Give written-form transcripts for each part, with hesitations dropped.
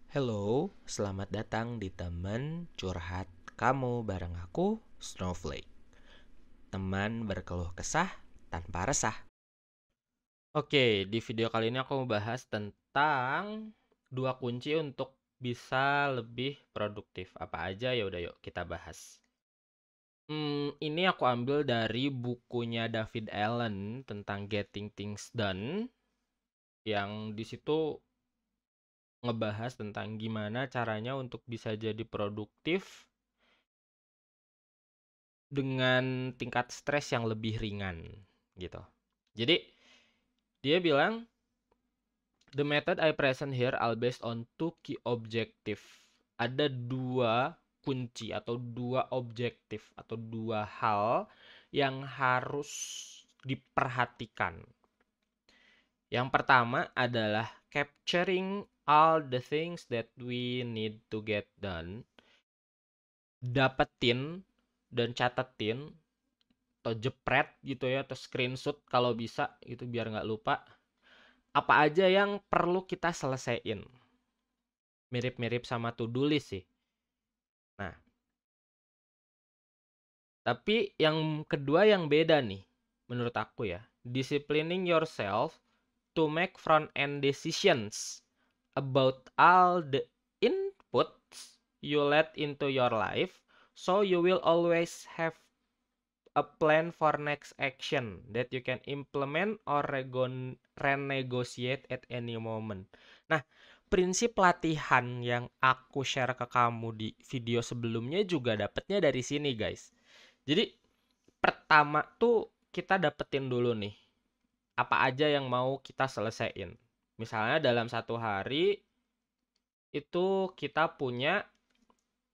Hello, selamat datang di teman curhat kamu bareng aku, Snowflake. Teman berkeluh kesah tanpa resah. Oke, di video kali ini aku mau bahas tentang 2 kunci untuk bisa lebih produktif. Apa aja ya udah yuk kita bahas. Ini aku ambil dari bukunya David Allen tentang Getting Things Done, yang di situ ngebahas tentang gimana caranya untuk bisa jadi produktif dengan tingkat stres yang lebih ringan gitu. Jadi dia bilang the method I present here are based on two key objective. Ada 2 kunci atau 2 objektif atau 2 hal yang harus diperhatikan. Yang pertama adalah capturing all the things that we need to get done. Dapetin dan catetin atau jepret gitu ya, atau screenshot kalau bisa itu biar nggak lupa apa aja yang perlu kita selesaiin. Mirip-mirip sama to-do list sih. Nah, tapi yang kedua yang beda nih menurut aku ya, disciplining yourself to make front-end decisions about all the inputs you let into your life, so you will always have a plan for next action that you can implement or renegotiate at any moment. Nah, prinsip latihan yang aku share ke kamu di video sebelumnya juga dapetnya dari sini, guys. Jadi, pertama tuh kita dapetin dulu nih, apa aja yang mau kita selesaiin. Misalnya dalam satu hari, itu kita punya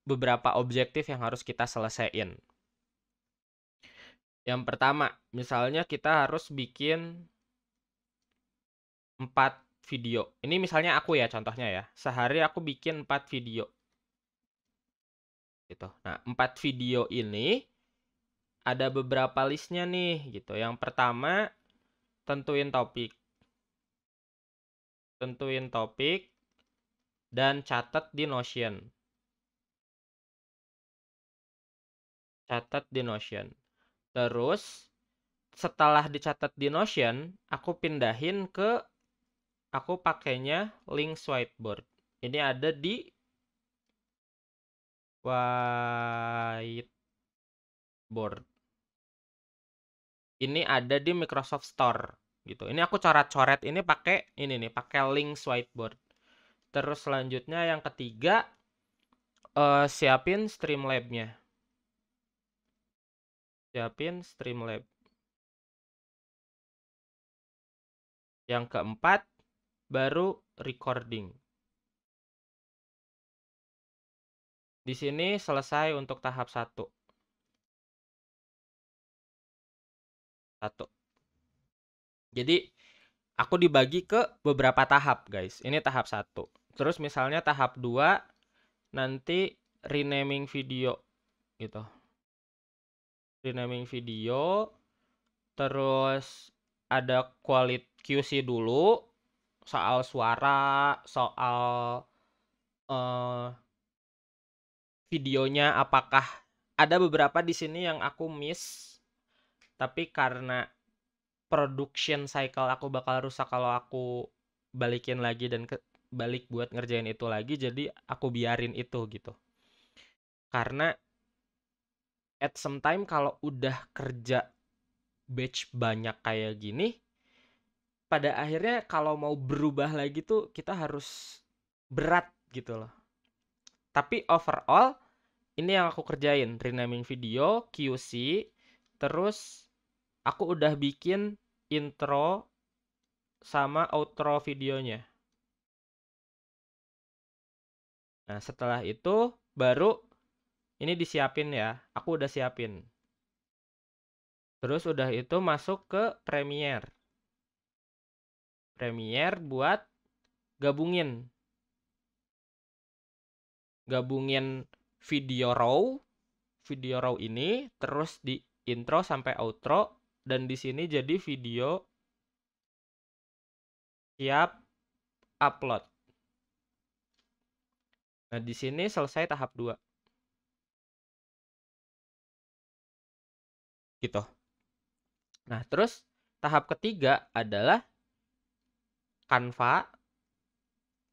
beberapa objektif yang harus kita selesaiin. Yang pertama, misalnya kita harus bikin 4 video. Ini misalnya aku ya contohnya ya. Sehari aku bikin 4 video. Gitu. Nah, 4 video ini ada beberapa listnya nih gitu. Yang pertama, tentuin topik. Tentuin topik dan catat di Notion. Catat di Notion. Terus setelah dicatat di Notion, aku pindahin ke aku pakainya Links Whiteboard. Ini ada di Whiteboard. Ini ada di Microsoft Store gitu. Ini aku coret-coret ini pakai ini nih, pakai Links Whiteboard. Terus selanjutnya yang ketiga siapin Streamlab-nya. Siapin Streamlab. Yang keempat baru recording. Di sini selesai untuk tahap 1. Jadi aku dibagi ke beberapa tahap, guys. Ini tahap 1. Terus misalnya tahap 2 nanti renaming video gitu. Renaming video, terus ada quality QC dulu soal suara, soal videonya apakah ada beberapa di sini yang aku miss, tapi karena production cycle aku bakal rusak kalau aku balikin lagi dan balik buat ngerjain itu lagi, jadi aku biarin itu gitu. Karena at some time kalau udah kerja batch banyak kayak gini, pada akhirnya kalau mau berubah lagi tuh kita harus berat gitu loh. Tapi overall ini yang aku kerjain, renaming video, QC, terus aku udah bikin intro sama outro videonya. Nah, setelah itu baru ini disiapin ya. Aku udah siapin. Terus udah itu masuk ke Premiere. Premiere buat gabungin. Gabungin video raw ini terus di intro sampai outro dan di sini jadi video siap upload. Nah, di sini selesai tahap 2. Gitu. Nah, terus tahap ketiga adalah Canva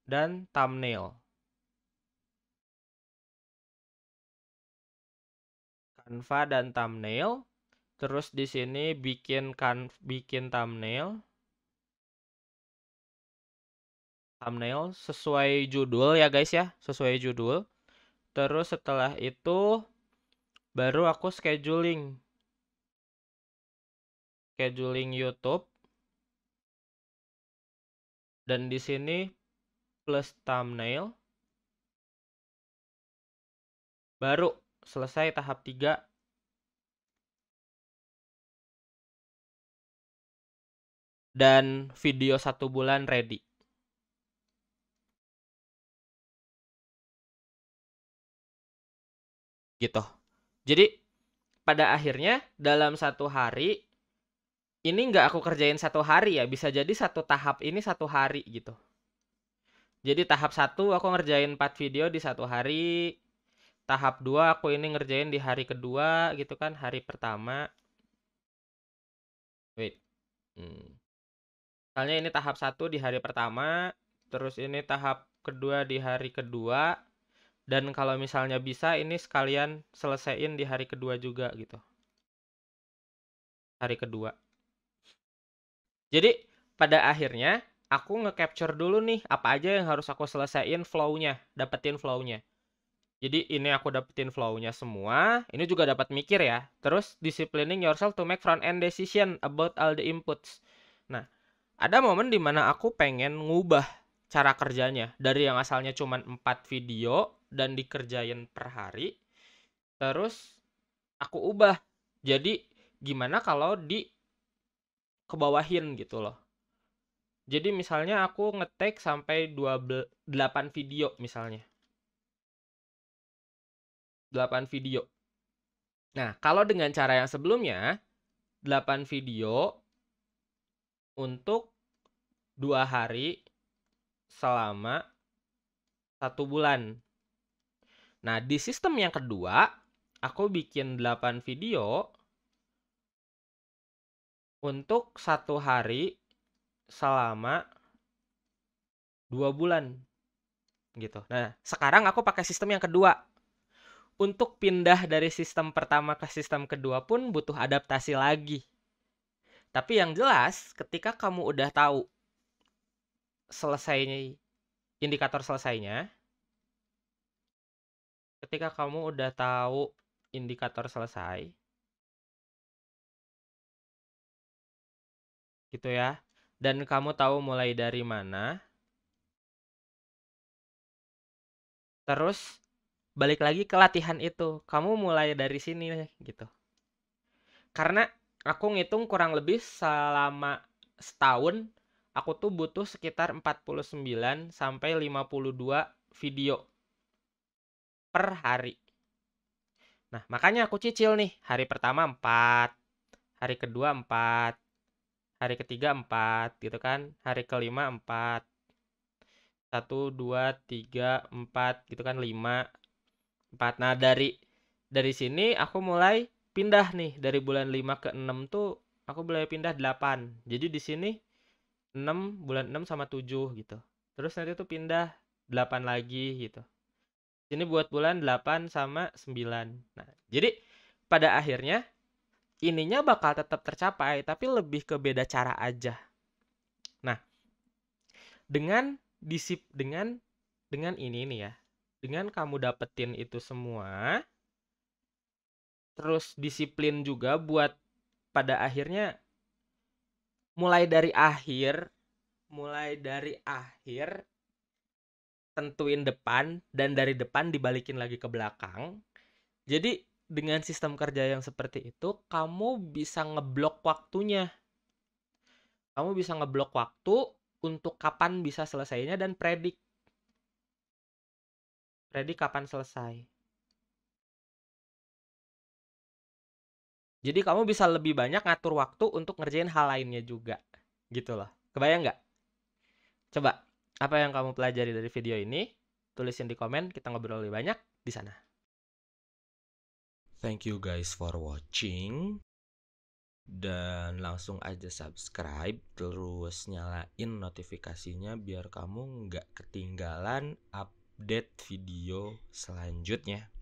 dan thumbnail. Canva dan thumbnail. Terus di sini bikin thumbnail. Thumbnail sesuai judul ya guys ya, sesuai judul. Terus setelah itu baru aku scheduling YouTube. Dan di sini plus thumbnail. Baru selesai tahap 3. Dan video 1 bulan ready. Gitu. Jadi pada akhirnya dalam 1 hari, ini nggak aku kerjain 1 hari ya, bisa jadi 1 tahap ini 1 hari gitu. Jadi tahap 1 aku ngerjain 4 video di 1 hari. Tahap 2 aku ini ngerjain di hari kedua gitu kan, hari pertama. Wait. Misalnya ini tahap 1 di hari pertama, terus ini tahap kedua di hari kedua, dan kalau misalnya bisa ini sekalian selesaiin di hari kedua juga gitu. Hari kedua. Jadi pada akhirnya aku nge-capture dulu nih apa aja yang harus aku selesaiin flow-nya, dapetin flow-nya. Jadi ini aku dapetin flow-nya semua, ini juga dapat mikir ya. Terus disciplining yourself to make front-end decision about all the inputs. Nah, ada momen dimana aku pengen ngubah cara kerjanya dari yang asalnya cuma 4 video dan dikerjain per hari. Terus aku ubah. Jadi gimana kalau kebawahin gitu loh. Jadi misalnya aku nge-take sampai 8 video misalnya. 8 video. Nah, kalau dengan cara yang sebelumnya, 8 video untuk 2 hari selama 1 bulan. Nah, di sistem yang kedua, aku bikin 8 video untuk 1 hari selama 2 bulan. Gitu. Nah, sekarang aku pakai sistem yang kedua. Untuk pindah dari sistem pertama ke sistem kedua pun butuh adaptasi lagi. Tapi yang jelas, ketika kamu udah tahu selesainya, indikator selesainya, ketika kamu udah tahu indikator selesai, gitu ya, dan kamu tahu mulai dari mana, terus balik lagi ke latihan itu, kamu mulai dari sini gitu. Karena aku ngitung kurang lebih selama setahun, aku tuh butuh sekitar 49 sampai 52 video per hari. Nah, makanya aku cicil nih. Hari pertama 4, hari kedua 4, hari ketiga 4 gitu kan. Hari kelima 4. 1, 2, 3, 4 gitu kan, 5, 4. Nah, dari sini aku mulai pindah nih. Dari bulan 5 ke 6 tuh aku mulai pindah 8. Jadi di sini 6, bulan 6 sama 7 gitu. Terus nanti tuh pindah 8 lagi gitu. Sini buat bulan 8 sama 9. Nah, jadi pada akhirnya ininya bakal tetap tercapai, tapi lebih ke beda cara aja. Nah, dengan ini nih ya. Dengan kamu dapetin itu semua, terus disiplin juga buat pada akhirnya mulai dari akhir tentuin depan, dan dari depan dibalikin lagi ke belakang. Jadi dengan sistem kerja yang seperti itu, kamu bisa ngeblok waktunya. Kamu bisa ngeblok waktu untuk kapan bisa selesainya dan predik kapan selesai. Jadi kamu bisa lebih banyak ngatur waktu untuk ngerjain hal lainnya juga. Gitu loh. Kebayang nggak? Coba, apa yang kamu pelajari dari video ini? tulisin di komen, kita ngobrol lebih banyak di sana. Thank you guys for watching. Dan langsung aja subscribe, terus nyalain notifikasinya biar kamu nggak ketinggalan update video selanjutnya.